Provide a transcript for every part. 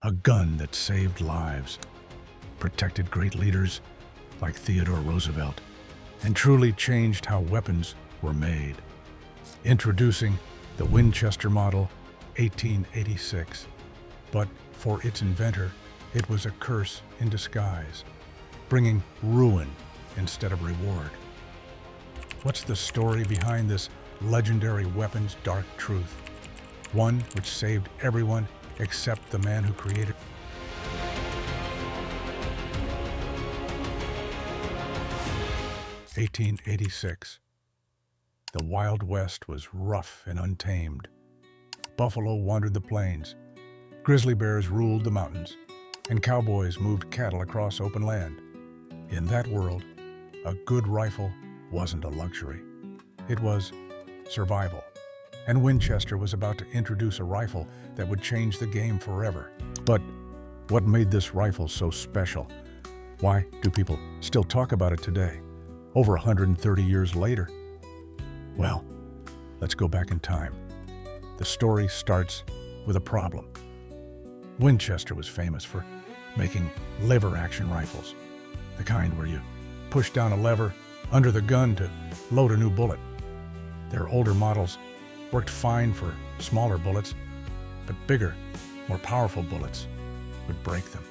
A gun that saved lives, protected great leaders like Theodore Roosevelt, and truly changed how weapons were made. Introducing the Winchester Model 1886. But for its inventor, it was a curse in disguise, bringing ruin instead of reward. What's the story behind this legendary weapon's dark truth? One which saved everyone except the man who created it. 1886. The Wild West was rough and untamed. Buffalo wandered the plains, grizzly bears ruled the mountains, and cowboys moved cattle across open land. In that world, a good rifle wasn't a luxury. It was survival. And Winchester was about to introduce a rifle that would change the game forever. But what made this rifle so special? Why do people still talk about it today, over 130 years later? Well, let's go back in time. The story starts with a problem. Winchester was famous for making lever-action rifles, the kind where you push down a lever under the gun to load a new bullet. Their older models worked fine for smaller bullets, but bigger, more powerful bullets would break them.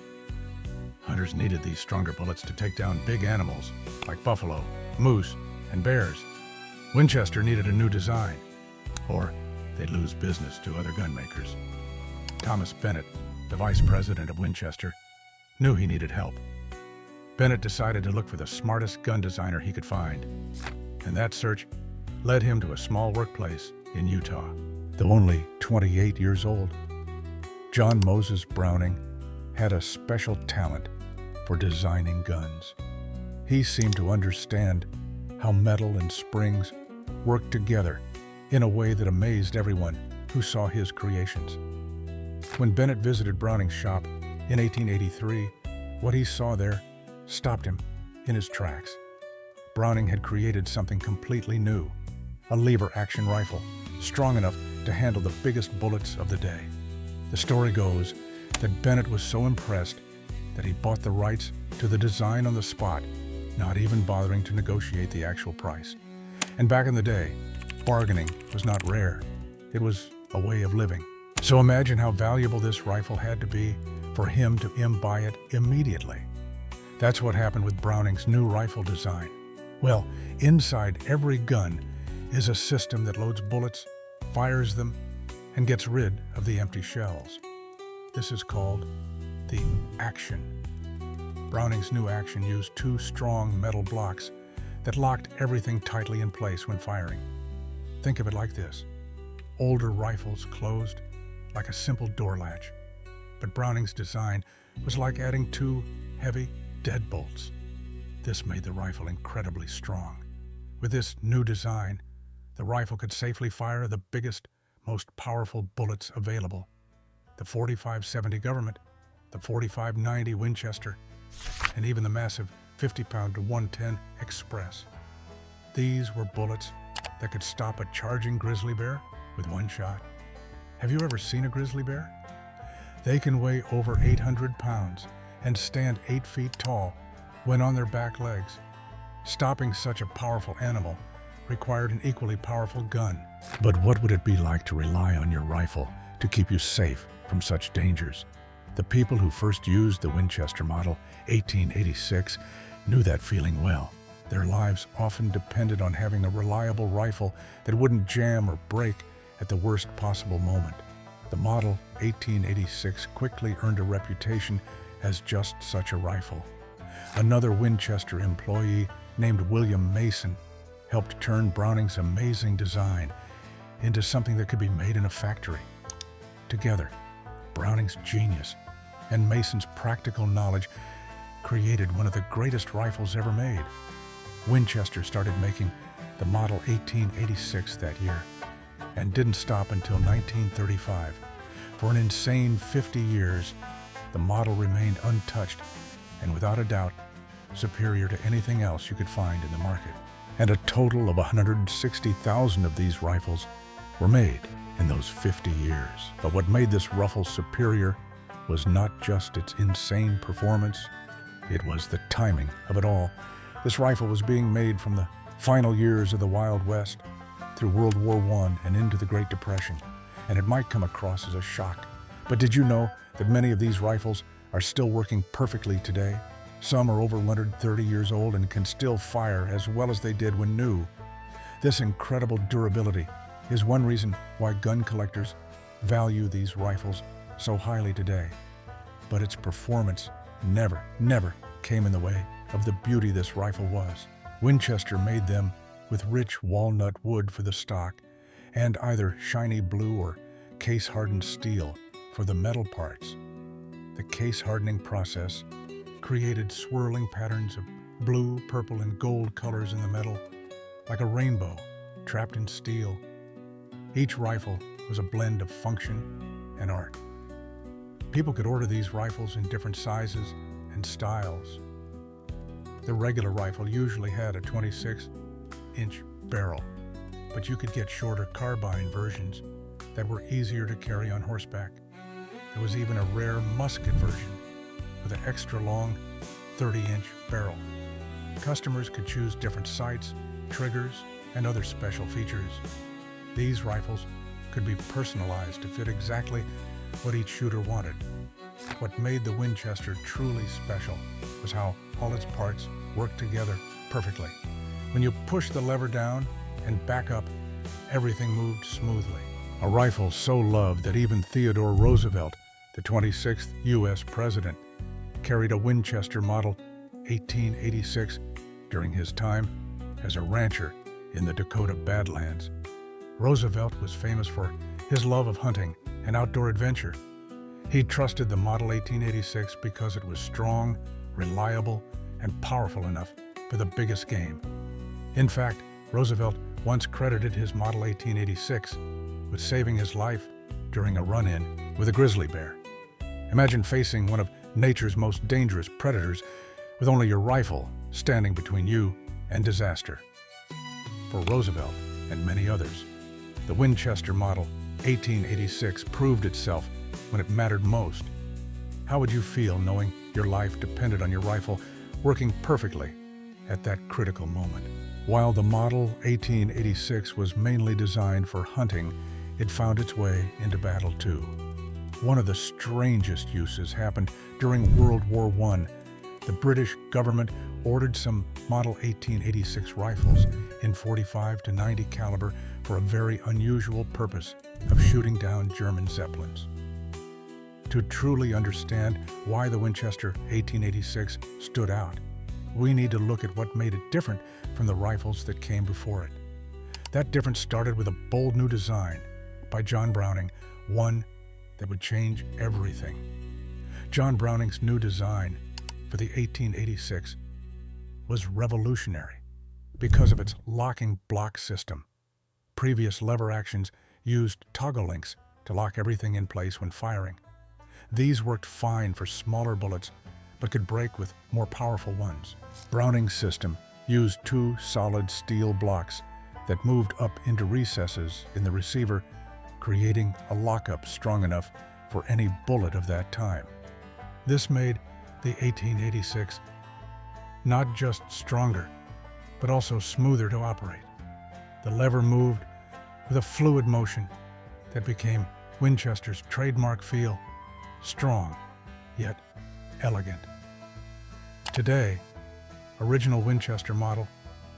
Hunters needed these stronger bullets to take down big animals like buffalo, moose, and bears. Winchester needed a new design, or they'd lose business to other gun makers. Thomas Bennett, the vice president of Winchester, knew he needed help. Bennett decided to look for the smartest gun designer he could find, and that search led him to a small workplace in Utah. Though only 28 years old, John Moses Browning had a special talent for designing guns. He seemed to understand how metal and springs worked together in a way that amazed everyone who saw his creations. When Bennett visited Browning's shop in 1883, what he saw there stopped him in his tracks. Browning had created something completely new, a lever-action rifle, strong enough to handle the biggest bullets of the day. The story goes that Bennett was so impressed that he bought the rights to the design on the spot, not even bothering to negotiate the actual price. And back in the day, bargaining was not rare. It was a way of living. So imagine how valuable this rifle had to be for him to buy it immediately. That's what happened with Browning's new rifle design. Well, inside every gun is a system that loads bullets, fires them, and gets rid of the empty shells. This is called the action. Browning's new action used two strong metal blocks that locked everything tightly in place when firing. Think of it like this. Older rifles closed like a simple door latch, but Browning's design was like adding two heavy deadbolts. This made the rifle incredibly strong. With this new design, the rifle could safely fire the biggest, most powerful bullets available. The .45-70 Government, the .45-90 Winchester, and even the massive 50-pound to 110 Express. These were bullets that could stop a charging grizzly bear with one shot. Have you ever seen a grizzly bear? They can weigh over 800 pounds and stand 8 feet tall when on their back legs. Stopping such a powerful animal required an equally powerful gun. But what would it be like to rely on your rifle to keep you safe from such dangers? The people who first used the Winchester Model 1886 knew that feeling well. Their lives often depended on having a reliable rifle that wouldn't jam or break at the worst possible moment. The Model 1886 quickly earned a reputation as just such a rifle. Another Winchester employee named William Mason helped turn Browning's amazing design into something that could be made in a factory. Together, Browning's genius and Mason's practical knowledge created one of the greatest rifles ever made. Winchester started making the Model 1886 that year and didn't stop until 1935. For an insane 50 years, the model remained untouched and without a doubt superior to anything else you could find in the market. And a total of 160,000 of these rifles were made in those 50 years. But what made this rifle superior was not just its insane performance, it was the timing of it all. This rifle was being made from the final years of the Wild West, through World War I and into the Great Depression, and it might come across as a shock. But did you know that many of these rifles are still working perfectly today? Some are over 130 years old and can still fire as well as they did when new. This incredible durability is one reason why gun collectors value these rifles so highly today. But its performance never came in the way of the beauty this rifle was. Winchester made them with rich walnut wood for the stock and either shiny blue or case-hardened steel for the metal parts. The case-hardening process created swirling patterns of blue, purple, and gold colors in the metal, like a rainbow trapped in steel. Each rifle was a blend of function and art. People could order these rifles in different sizes and styles. The regular rifle usually had a 26-inch barrel, but you could get shorter carbine versions that were easier to carry on horseback. There was even a rare musket version with an extra long 30-inch barrel. Customers could choose different sights, triggers, and other special features. These rifles could be personalized to fit exactly what each shooter wanted. What made the Winchester truly special was how all its parts worked together perfectly. When you push the lever down and back up, everything moved smoothly. A rifle so loved that even Theodore Roosevelt, the 26th U.S. president, carried a Winchester Model 1886 during his time as a rancher in the Dakota Badlands. Roosevelt was famous for his love of hunting and outdoor adventure. He trusted the Model 1886 because it was strong, reliable, and powerful enough for the biggest game. In fact, Roosevelt once credited his Model 1886 with saving his life during a run-in with a grizzly bear. Imagine facing one of nature's most dangerous predators with only your rifle standing between you and disaster. For Roosevelt and many others, the Winchester Model 1886 proved itself when it mattered most. How would you feel knowing your life depended on your rifle working perfectly at that critical moment? While the Model 1886 was mainly designed for hunting, it found its way into battle too. One of the strangest uses happened during World War I. The British government ordered some Model 1886 rifles in 45 to 90 caliber for a very unusual purpose of shooting down German Zeppelins. To truly understand why the Winchester 1886 stood out, we need to look at what made it different from the rifles that came before it. That difference started with a bold new design by John Browning, one that would change everything. John Browning's new design for the 1886 was revolutionary because of its locking block system. Previous lever actions used toggle links to lock everything in place when firing. These worked fine for smaller bullets, but could break with more powerful ones. Browning's system used two solid steel blocks that moved up into recesses in the receiver, creating a lockup strong enough for any bullet of that time. This made the 1886 not just stronger, but also smoother to operate. The lever moved with a fluid motion that became Winchester's trademark feel, strong, yet elegant. Today, original Winchester Model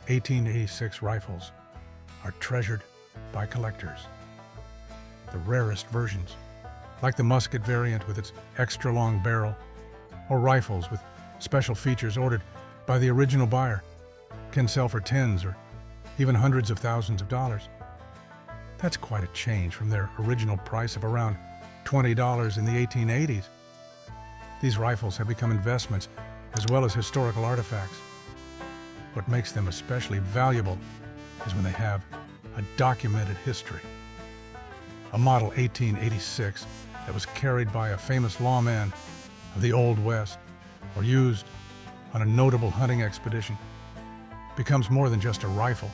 1886 rifles are treasured by collectors. The rarest versions, like the musket variant with its extra long barrel, or rifles with special features ordered by the original buyer, can sell for tens or even hundreds of thousands of dollars. That's quite a change from their original price of around $20 in the 1880s. These rifles have become investments as well as historical artifacts. What makes them especially valuable is when they have a documented history. A Model 1886 that was carried by a famous lawman of the Old West or used on a notable hunting expedition becomes more than just a rifle.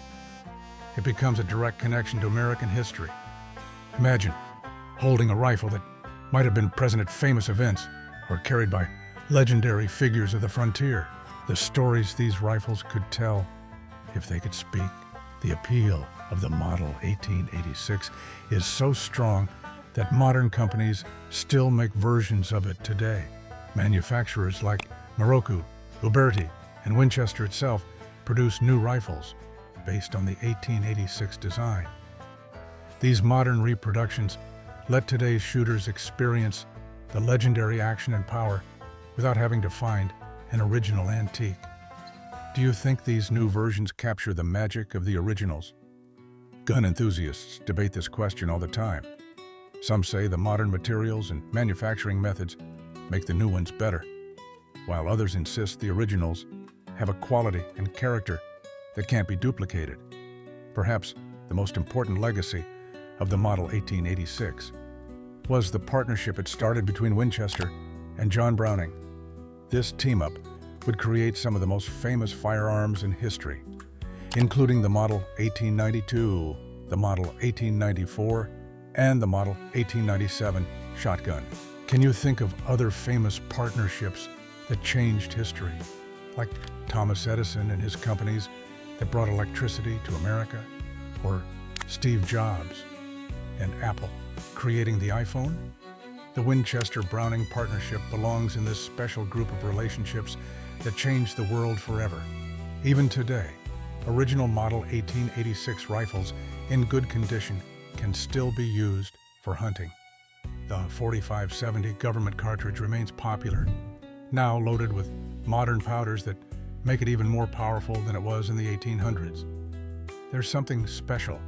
It becomes a direct connection to American history. Imagine holding a rifle that might have been present at famous events or carried by legendary figures of the frontier. The stories these rifles could tell, if they could speak. The appeal of the Model 1886 is so strong that modern companies still make versions of it today. Manufacturers like Morocco, Uberti, and Winchester itself produce new rifles based on the 1886 design. These modern reproductions let today's shooters experience the legendary action and power without having to find an original antique. Do you think these new versions capture the magic of the originals? Gun enthusiasts debate this question all the time. Some say the modern materials and manufacturing methods make the new ones better, while others insist the originals have a quality and character that can't be duplicated. Perhaps the most important legacy of the Model 1886 was the partnership it started between Winchester and John Browning. This team-up would create some of the most famous firearms in history, including the Model 1892, the Model 1894, and the Model 1897 shotgun. Can you think of other famous partnerships that changed history, like Thomas Edison and his companies that brought electricity to America, or Steve Jobs and Apple creating the iPhone? The Winchester-Browning partnership belongs in this special group of relationships that changed the world forever. Even today, original Model 1886 rifles in good condition can still be used for hunting. The 4570 government cartridge remains popular, now loaded with modern powders that make it even more powerful than it was in the 1800s. There's something special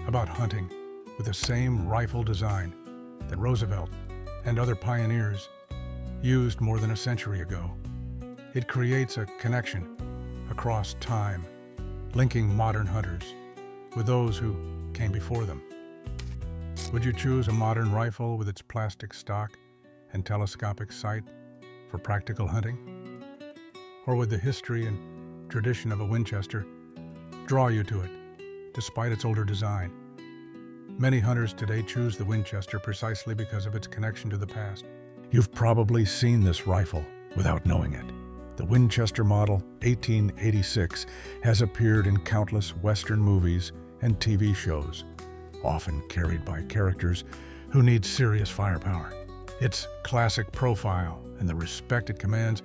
about hunting with the same rifle design that Roosevelt and other pioneers used more than a century ago. It creates a connection across time, linking modern hunters with those who came before them. Would you choose a modern rifle with its plastic stock and telescopic sight for practical hunting? Or would the history and tradition of a Winchester draw you to it, despite its older design? Many hunters today choose the Winchester precisely because of its connection to the past. You've probably seen this rifle without knowing it. The Winchester Model 1886 has appeared in countless Western movies and TV shows, often carried by characters who need serious firepower. Its classic profile and the respect it commands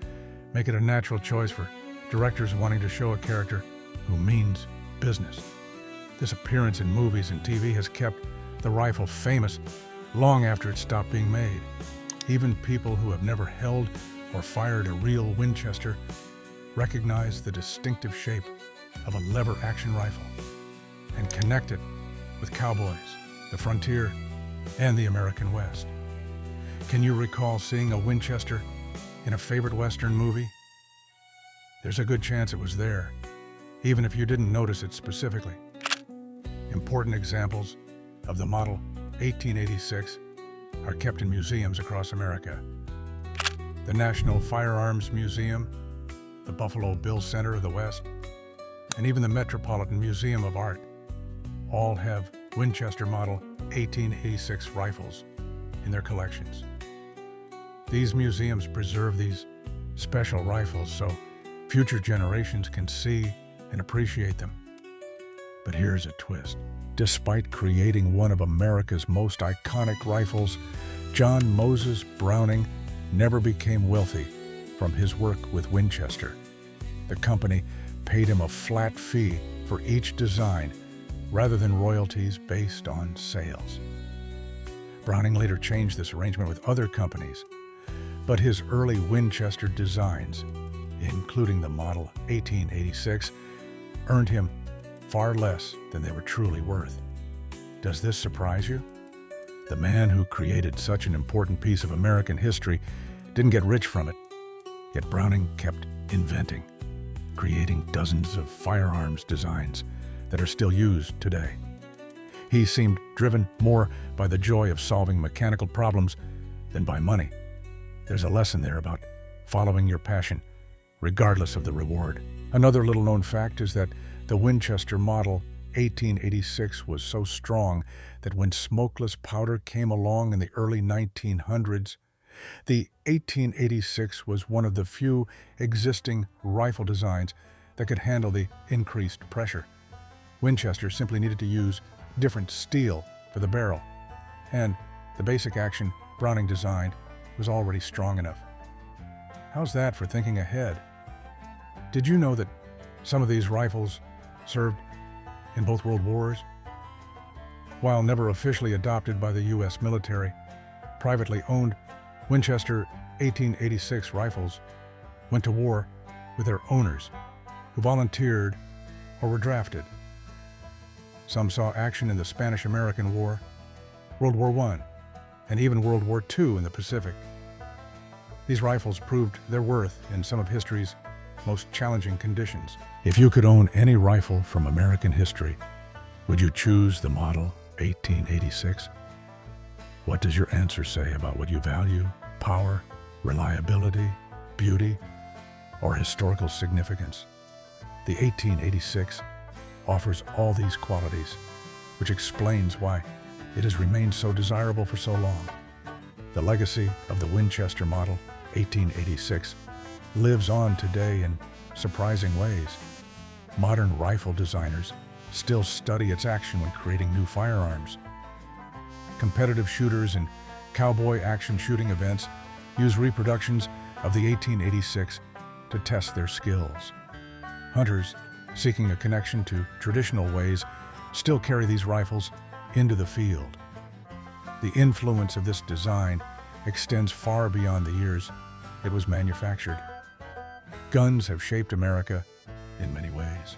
make it a natural choice for directors wanting to show a character who means business. This appearance in movies and TV has kept the rifle famous long after it stopped being made. Even people who have never held or fired a real Winchester recognize the distinctive shape of a lever-action rifle and connect it with cowboys, the frontier, and the American West. Can you recall seeing a Winchester in a favorite Western movie? There's a good chance it was there, even if you didn't notice it specifically. Important examples of the Model 1886 are kept in museums across America. The National Firearms Museum, the Buffalo Bill Center of the West, and even the Metropolitan Museum of Art all have Winchester Model 1886 rifles in their collections. These museums preserve these special rifles so future generations can see and appreciate them. But here's a twist. Despite creating one of America's most iconic rifles, John Moses Browning never became wealthy from his work with Winchester. The company paid him a flat fee for each design rather than royalties based on sales. Browning later changed this arrangement with other companies, but his early Winchester designs, including the Model 1886, earned him far less than they were truly worth. Does this surprise you? The man who created such an important piece of American history didn't get rich from it, yet Browning kept inventing, creating dozens of firearms designs that are still used today. He seemed driven more by the joy of solving mechanical problems than by money. There's a lesson there about following your passion, regardless of the reward. Another little-known fact is that the Winchester Model 1886 was so strong that when smokeless powder came along in the early 1900s, the 1886 was one of the few existing rifle designs that could handle the increased pressure. Winchester simply needed to use different steel for the barrel, and the basic action Browning designed was already strong enough. How's that for thinking ahead? Did you know that some of these rifles served in both World Wars? While never officially adopted by the U.S. military, privately owned Winchester 1886 rifles went to war with their owners, who volunteered or were drafted. Some saw action in the Spanish-American War, World War I, and even World War II in the Pacific. These rifles proved their worth in some of history's most challenging conditions. If you could own any rifle from American history, would you choose the model 1886? What does your answer say about what you value? Power, reliability, beauty, or historical significance? The 1886 offers all these qualities, which explains why it has remained so desirable for so long. The legacy of the Winchester Model 1886 lives on today in surprising ways. Modern rifle designers still study its action when creating new firearms. Competitive shooters and cowboy action shooting events use reproductions of the 1886 to test their skills. Hunters seeking a connection to traditional ways still carry these rifles into the field. The influence of this design extends far beyond the years it was manufactured. Guns have shaped America in many ways.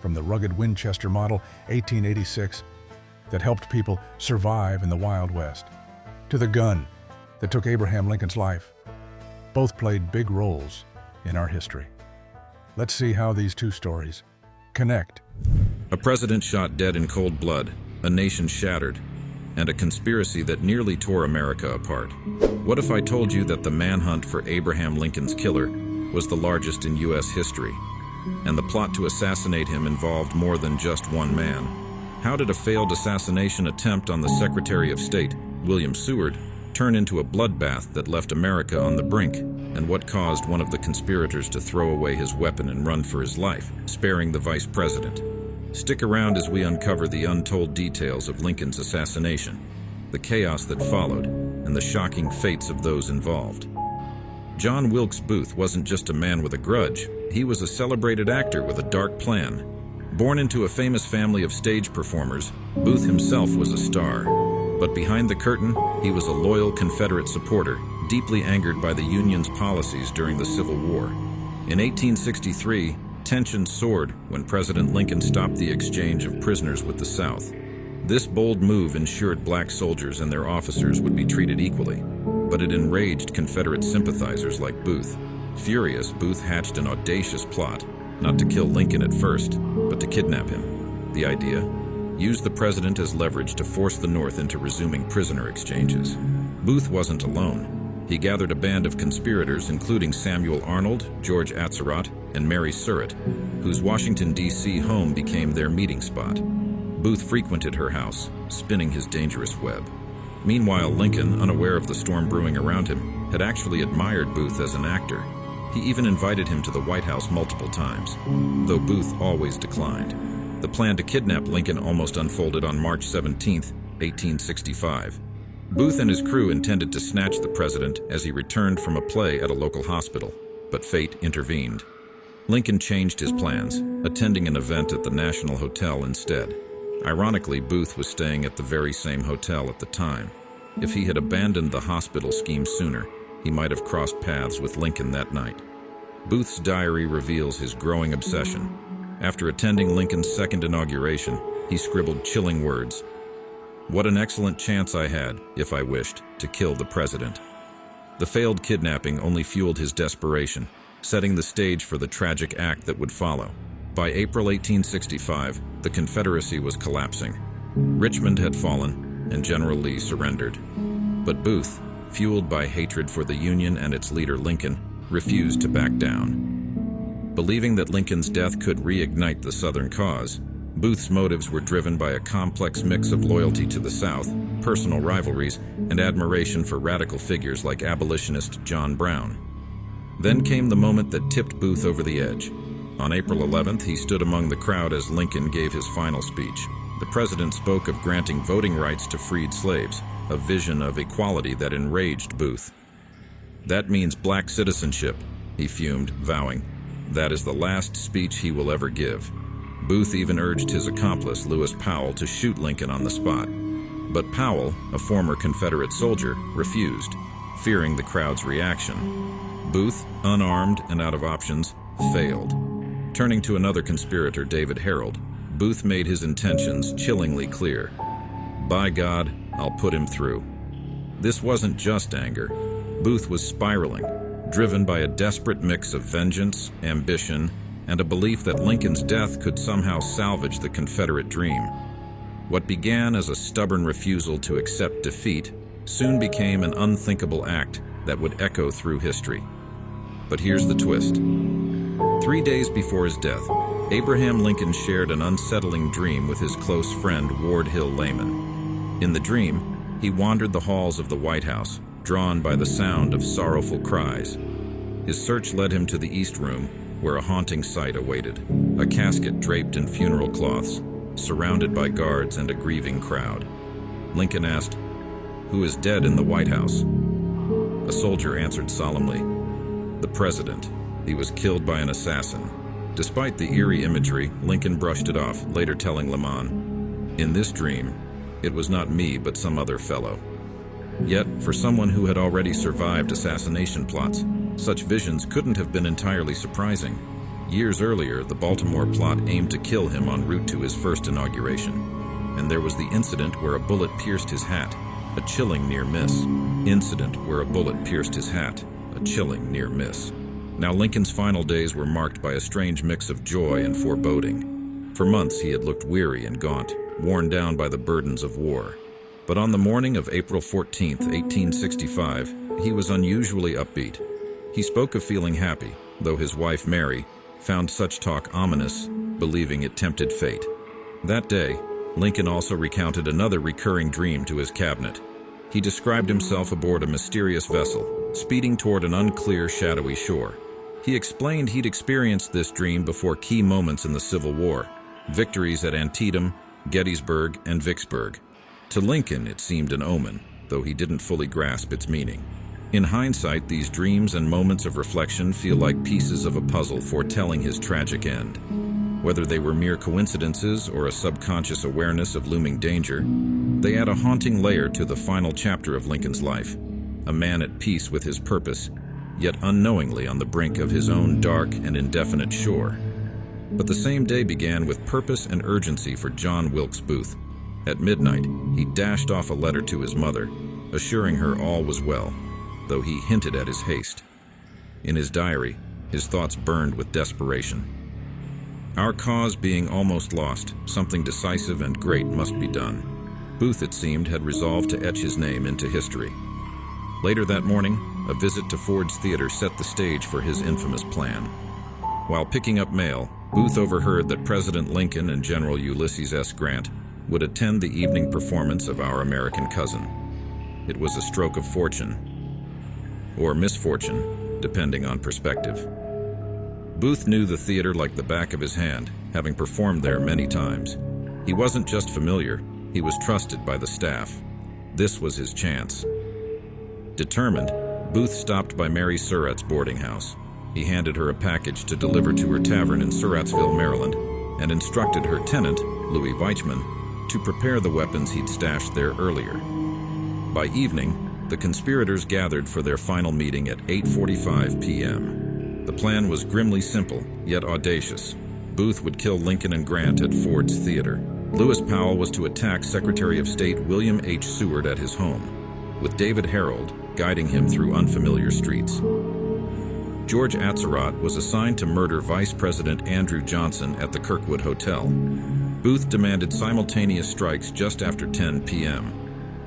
From the rugged Winchester Model 1886 that helped people survive in the Wild West, to the gun that took Abraham Lincoln's life, both played big roles in our history. Let's see how these two stories connect. A president shot dead in cold blood, a nation shattered, and a conspiracy that nearly tore America apart. What if I told you that the manhunt for Abraham Lincoln's killer was the largest in U.S. history, and the plot to assassinate him involved more than just one man? How did a failed assassination attempt on the Secretary of State, William Seward, turn into a bloodbath that left America on the brink? And what caused one of the conspirators to throw away his weapon and run for his life, sparing the vice president? Stick around as we uncover the untold details of Lincoln's assassination, the chaos that followed, and the shocking fates of those involved. John Wilkes Booth wasn't just a man with a grudge. He was a celebrated actor with a dark plan. Born into a famous family of stage performers, Booth himself was a star. But behind the curtain, he was a loyal Confederate supporter, deeply angered by the Union's policies during the Civil War. In 1863, tensions soared when President Lincoln stopped the exchange of prisoners with the South. This bold move ensured black soldiers and their officers would be treated equally, but it enraged Confederate sympathizers like Booth. Furious, Booth hatched an audacious plot, not to kill Lincoln at first, but to kidnap him. The idea? Use the president as leverage to force the North into resuming prisoner exchanges. Booth wasn't alone. He gathered a band of conspirators including Samuel Arnold, George Atzerodt, and Mary Surratt, whose Washington, D.C. home became their meeting spot. Booth frequented her house, spinning his dangerous web. Meanwhile, Lincoln, unaware of the storm brewing around him, had actually admired Booth as an actor. He even invited him to the White House multiple times, though Booth always declined. The plan to kidnap Lincoln almost unfolded on March 17, 1865. Booth and his crew intended to snatch the president as he returned from a play at a local hospital, but fate intervened. Lincoln changed his plans, attending an event at the National Hotel instead. Ironically, Booth was staying at the very same hotel at the time. If he had abandoned the hospital scheme sooner, he might have crossed paths with Lincoln that night. Booth's diary reveals his growing obsession. After attending Lincoln's second inauguration, he scribbled chilling words. "What an excellent chance I had, if I wished, to kill the president." The failed kidnapping only fueled his desperation, setting the stage for the tragic act that would follow. By April 1865, the Confederacy was collapsing. Richmond had fallen, and General Lee surrendered. But Booth, fueled by hatred for the Union and its leader Lincoln, refused to back down. Believing that Lincoln's death could reignite the Southern cause, Booth's motives were driven by a complex mix of loyalty to the South, personal rivalries, and admiration for radical figures like abolitionist John Brown. Then came the moment that tipped Booth over the edge. On April 11th, he stood among the crowd as Lincoln gave his final speech. The president spoke of granting voting rights to freed slaves, a vision of equality that enraged Booth. "That means black citizenship," he fumed, vowing, "that is the last speech he will ever give." Booth even urged his accomplice, Lewis Powell, to shoot Lincoln on the spot. But Powell, a former Confederate soldier, refused, fearing the crowd's reaction. Booth, unarmed and out of options, failed. Turning to another conspirator, David Harold, Booth made his intentions chillingly clear. "By God, I'll put him through." This wasn't just anger. Booth was spiraling, driven by a desperate mix of vengeance, ambition, and a belief that Lincoln's death could somehow salvage the Confederate dream. What began as a stubborn refusal to accept defeat soon became an unthinkable act that would echo through history. But here's the twist. 3 days before his death, Abraham Lincoln shared an unsettling dream with his close friend Ward Hill Layman. In the dream, he wandered the halls of the White House, drawn by the sound of sorrowful cries. His search led him to the East Room, where a haunting sight awaited. A casket draped in funeral cloths, surrounded by guards and a grieving crowd. Lincoln asked, "Who is dead in the White House?" A soldier answered solemnly, "The president. He was killed by an assassin." Despite the eerie imagery, Lincoln brushed it off, later telling Layman, "In this dream, it was not me but some other fellow." Yet, for someone who had already survived assassination plots, such visions couldn't have been entirely surprising. Years earlier, the Baltimore plot aimed to kill him en route to his first inauguration. And there was the incident where a bullet pierced his hat, a chilling near miss. A chilling near miss. Now Lincoln's final days were marked by a strange mix of joy and foreboding. For months he had looked weary and gaunt, worn down by the burdens of war. But on the morning of April 14, 1865, he was unusually upbeat. He spoke of feeling happy, though his wife Mary found such talk ominous, believing it tempted fate. That day, Lincoln also recounted another recurring dream to his cabinet. He described himself aboard a mysterious vessel, speeding toward an unclear, shadowy shore. He explained he'd experienced this dream before key moments in the Civil War, victories at Antietam, Gettysburg, and Vicksburg. To Lincoln, it seemed an omen, though he didn't fully grasp its meaning. In hindsight, these dreams and moments of reflection feel like pieces of a puzzle foretelling his tragic end. Whether they were mere coincidences or a subconscious awareness of looming danger, they add a haunting layer to the final chapter of Lincoln's life, a man at peace with his purpose, yet unknowingly on the brink of his own dark and indefinite shore. But the same day began with purpose and urgency for John Wilkes Booth. At midnight, he dashed off a letter to his mother, assuring her all was well, though he hinted at his haste. In his diary, his thoughts burned with desperation. "Our cause being almost lost, something decisive and great must be done." Booth, it seemed, had resolved to etch his name into history. Later that morning, a visit to Ford's Theater set the stage for his infamous plan. While picking up mail, Booth overheard that President Lincoln and General Ulysses S. Grant would attend the evening performance of Our American Cousin. It was a stroke of fortune, or misfortune, depending on perspective. Booth knew the theater like the back of his hand, having performed there many times. He wasn't just familiar, he was trusted by the staff. This was his chance. Determined, Booth stopped by Mary Surratt's boarding house. He handed her a package to deliver to her tavern in Surrattsville, Maryland, and instructed her tenant, Louis Weichman, to prepare the weapons he'd stashed there earlier. By evening, the conspirators gathered for their final meeting at 8:45 p.m. The plan was grimly simple, yet audacious. Booth would kill Lincoln and Grant at Ford's Theater. Lewis Powell was to attack Secretary of State William H. Seward at his home, with David Harold guiding him through unfamiliar streets. George Atzerodt was assigned to murder Vice President Andrew Johnson at the Kirkwood Hotel. Booth demanded simultaneous strikes just after 10 p.m.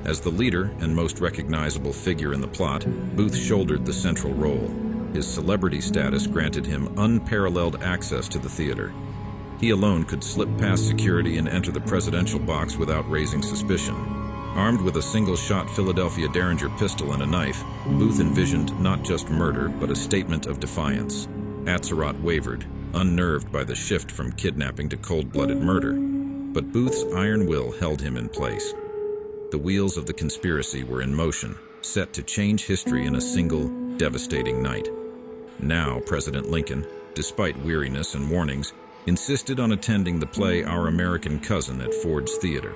As the leader and most recognizable figure in the plot, Booth shouldered the central role. His celebrity status granted him unparalleled access to the theater. He alone could slip past security and enter the presidential box without raising suspicion. Armed with a single-shot Philadelphia Derringer pistol and a knife, Booth envisioned not just murder, but a statement of defiance. Atzerodt wavered, unnerved by the shift from kidnapping to cold-blooded murder. But Booth's iron will held him in place. The wheels of the conspiracy were in motion, set to change history in a single, devastating night. Now, President Lincoln, despite weariness and warnings, insisted on attending the play Our American Cousin at Ford's Theater.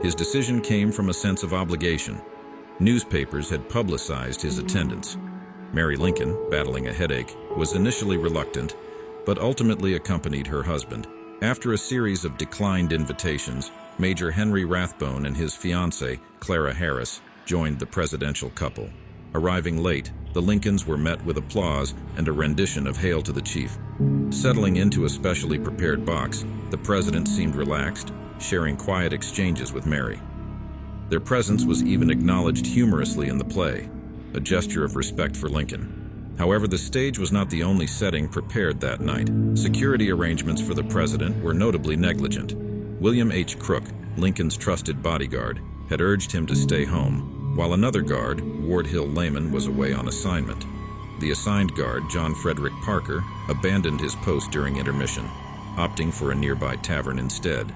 His decision came from a sense of obligation. Newspapers had publicized his attendance. Mary Lincoln, battling a headache, was initially reluctant, but ultimately accompanied her husband. After a series of declined invitations, Major Henry Rathbone and his fiancée, Clara Harris, joined the presidential couple. Arriving late, the Lincolns were met with applause and a rendition of Hail to the Chief. Settling into a specially prepared box, the president seemed relaxed, sharing quiet exchanges with Mary. Their presence was even acknowledged humorously in the play, a gesture of respect for Lincoln. However, the stage was not the only setting prepared that night. Security arrangements for the president were notably negligent. William H. Crook, Lincoln's trusted bodyguard, had urged him to stay home, while another guard, Ward Hill Lawman, was away on assignment. The assigned guard, John Frederick Parker, abandoned his post during intermission, opting for a nearby tavern instead.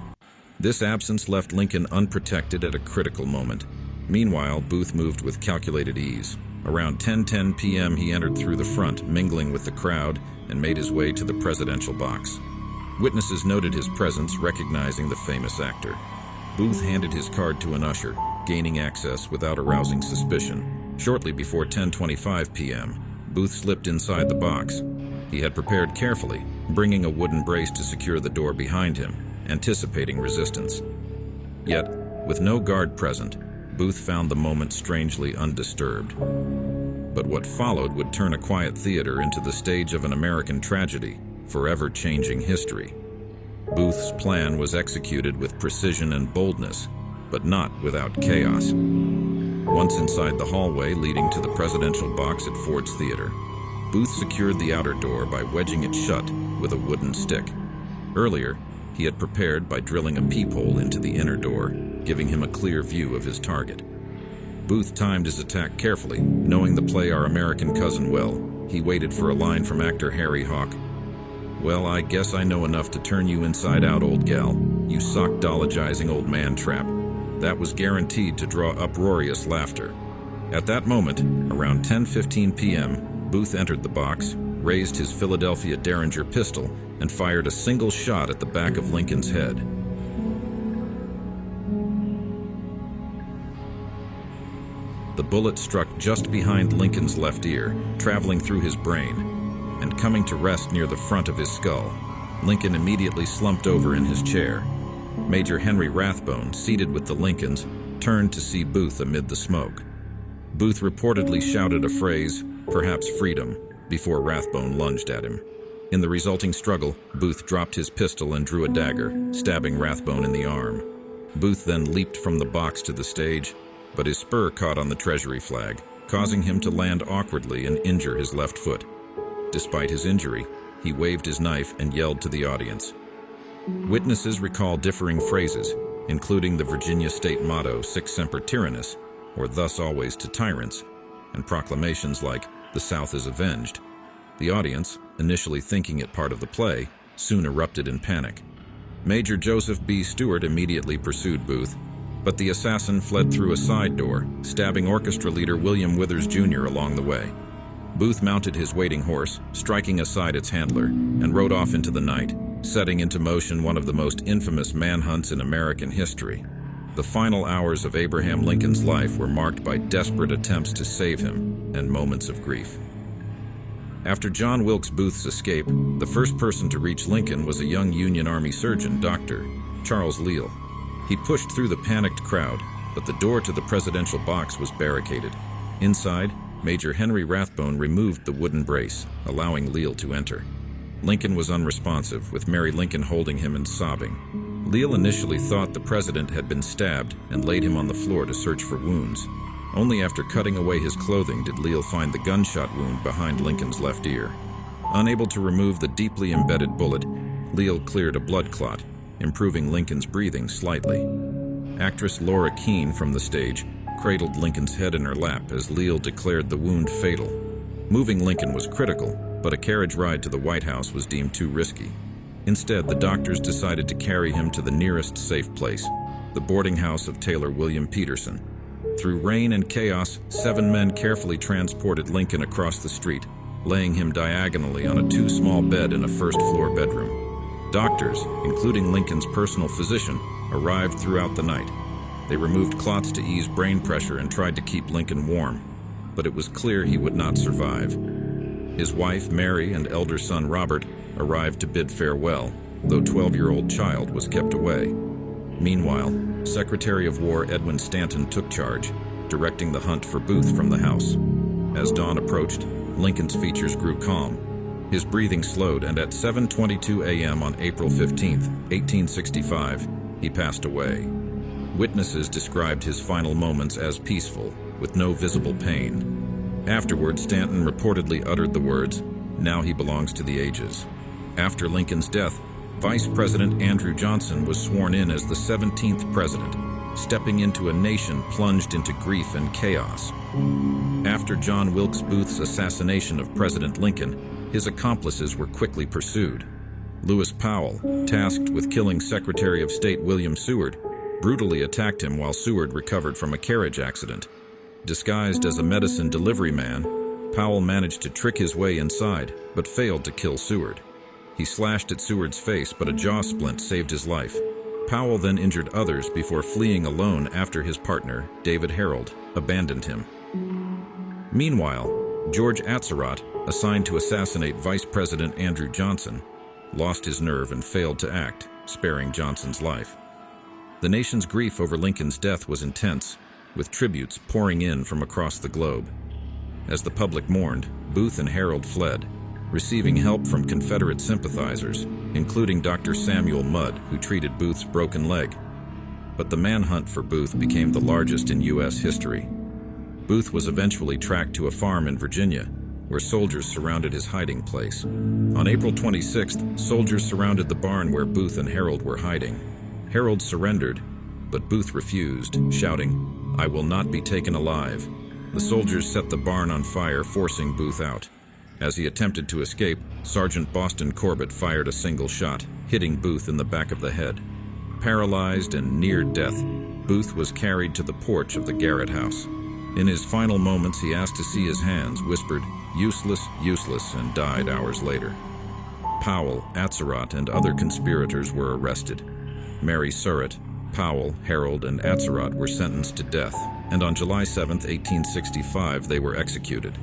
This absence left Lincoln unprotected at a critical moment. Meanwhile, Booth moved with calculated ease. Around 10:10 p.m., he entered through the front, mingling with the crowd, and made his way to the presidential box. Witnesses noted his presence, recognizing the famous actor. Booth handed his card to an usher, gaining access without arousing suspicion. Shortly before 10:25 p.m., Booth slipped inside the box. He had prepared carefully, bringing a wooden brace to secure the door behind him, anticipating resistance. Yet, with no guard present, Booth found the moment strangely undisturbed. But what followed would turn a quiet theater into the stage of an American tragedy, forever changing history. Booth's plan was executed with precision and boldness, but not without chaos. Once inside the hallway leading to the presidential box at Ford's Theater, Booth secured the outer door by wedging it shut with a wooden stick. Earlier, he had prepared by drilling a peephole into the inner door, giving him a clear view of his target. Booth timed his attack carefully, knowing the play Our American Cousin well. He waited for a line from actor Harry Hawk. "Well, I guess I know enough to turn you inside out, old gal, you sock-dologizing old man trap." That was guaranteed to draw uproarious laughter. At that moment, around 10:15 p.m., Booth entered the box, raised his Philadelphia Derringer pistol, and fired a single shot at the back of Lincoln's head. The bullet struck just behind Lincoln's left ear, traveling through his brain, and coming to rest near the front of his skull. Lincoln immediately slumped over in his chair. Major Henry Rathbone, seated with the Lincolns, turned to see Booth amid the smoke. Booth reportedly shouted a phrase, perhaps freedom, before Rathbone lunged at him. In the resulting struggle, Booth dropped his pistol and drew a dagger, stabbing Rathbone in the arm. Booth then leaped from the box to the stage, but his spur caught on the Treasury flag, causing him to land awkwardly and injure his left foot. Despite his injury, he waved his knife and yelled to the audience. Witnesses recall differing phrases, including the Virginia state motto, Sic Semper Tyrannis, or thus always to tyrants, and proclamations like, "The South is avenged." The audience, initially thinking it part of the play, soon erupted in panic. Major Joseph B. Stewart immediately pursued Booth, but the assassin fled through a side door, stabbing orchestra leader William Withers Jr. along the way. Booth mounted his waiting horse, striking aside its handler, and rode off into the night, setting into motion one of the most infamous manhunts in American history. The final hours of Abraham Lincoln's life were marked by desperate attempts to save him and moments of grief. After John Wilkes Booth's escape, the first person to reach Lincoln was a young Union Army surgeon, Dr. Charles Leal. He pushed through the panicked crowd, but the door to the presidential box was barricaded. Inside, Major Henry Rathbone removed the wooden brace, allowing Leal to enter. Lincoln was unresponsive, with Mary Lincoln holding him and sobbing. Leal initially thought the president had been stabbed and laid him on the floor to search for wounds. Only after cutting away his clothing did Leal find the gunshot wound behind Lincoln's left ear. Unable to remove the deeply embedded bullet, Leal cleared a blood clot, improving Lincoln's breathing slightly. Actress Laura Keene from the stage cradled Lincoln's head in her lap as Leal declared the wound fatal. Moving Lincoln was critical, but a carriage ride to the White House was deemed too risky. Instead, the doctors decided to carry him to the nearest safe place, the boarding house of Taylor William Peterson. Through rain and chaos, 7 men carefully transported Lincoln across the street, laying him diagonally on a too-small bed in a first-floor bedroom. Doctors, including Lincoln's personal physician, arrived throughout the night. They removed clots to ease brain pressure and tried to keep Lincoln warm, but it was clear he would not survive. His wife, Mary, and elder son, Robert, arrived to bid farewell, though 12-year-old child was kept away. Meanwhile, Secretary of War Edwin Stanton took charge, directing the hunt for Booth from the house. As dawn approached, Lincoln's features grew calm. His breathing slowed, and at 7:22 a.m. on April 15, 1865, he passed away. Witnesses described his final moments as peaceful, with no visible pain. Afterward, Stanton reportedly uttered the words, "Now he belongs to the ages." After Lincoln's death, Vice President Andrew Johnson was sworn in as the 17th president, stepping into a nation plunged into grief and chaos. After John Wilkes Booth's assassination of President Lincoln, his accomplices were quickly pursued. Lewis Powell, tasked with killing Secretary of State William Seward, brutally attacked him while Seward recovered from a carriage accident. Disguised as a medicine delivery man, Powell managed to trick his way inside, but failed to kill Seward. He slashed at Seward's face, but a jaw splint saved his life. Powell then injured others before fleeing alone after his partner, David Harold, abandoned him. Meanwhile, George Atzerodt, assigned to assassinate Vice President Andrew Johnson, lost his nerve and failed to act, sparing Johnson's life. The nation's grief over Lincoln's death was intense, with tributes pouring in from across the globe. As the public mourned, Booth and Harold fled, receiving help from Confederate sympathizers, including Dr. Samuel Mudd, who treated Booth's broken leg. But the manhunt for Booth became the largest in U.S. history. Booth was eventually tracked to a farm in Virginia, where soldiers surrounded his hiding place. On April 26th, soldiers surrounded the barn where Booth and Harold were hiding. Harold surrendered, but Booth refused, shouting, "I will not be taken alive." The soldiers set the barn on fire, forcing Booth out. As he attempted to escape, Sergeant Boston Corbett fired a single shot, hitting Booth in the back of the head. Paralyzed and near death, Booth was carried to the porch of the Garrett house. In his final moments, he asked to see his hands, whispered, "Useless, useless," and died hours later. Powell, Atzerodt, and other conspirators were arrested. Mary Surratt, Powell, Harold, and Atzerodt were sentenced to death, and on July 7, 1865, they were executed.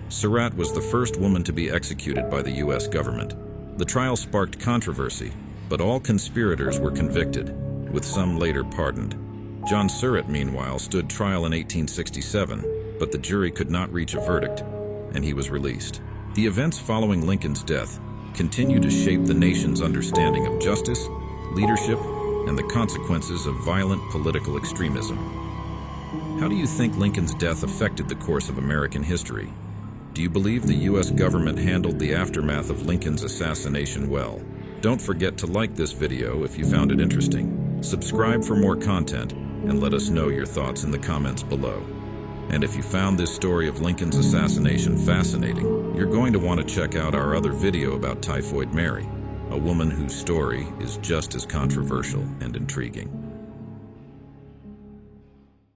Surratt was the first woman to be executed by the U.S. government. The trial sparked controversy, but all conspirators were convicted, with some later pardoned. John Surratt, meanwhile, stood trial in 1867, but the jury could not reach a verdict, and he was released. The events following Lincoln's death continue to shape the nation's understanding of justice, leadership, and the consequences of violent political extremism. How do you think Lincoln's death affected the course of American history? Do you believe the U.S. government handled the aftermath of Lincoln's assassination well? Don't forget to like this video if you found it interesting. Subscribe for more content, and let us know your thoughts in the comments below. And if you found this story of Lincoln's assassination fascinating, you're going to want to check out our other video about Typhoid Mary, a woman whose story is just as controversial and intriguing.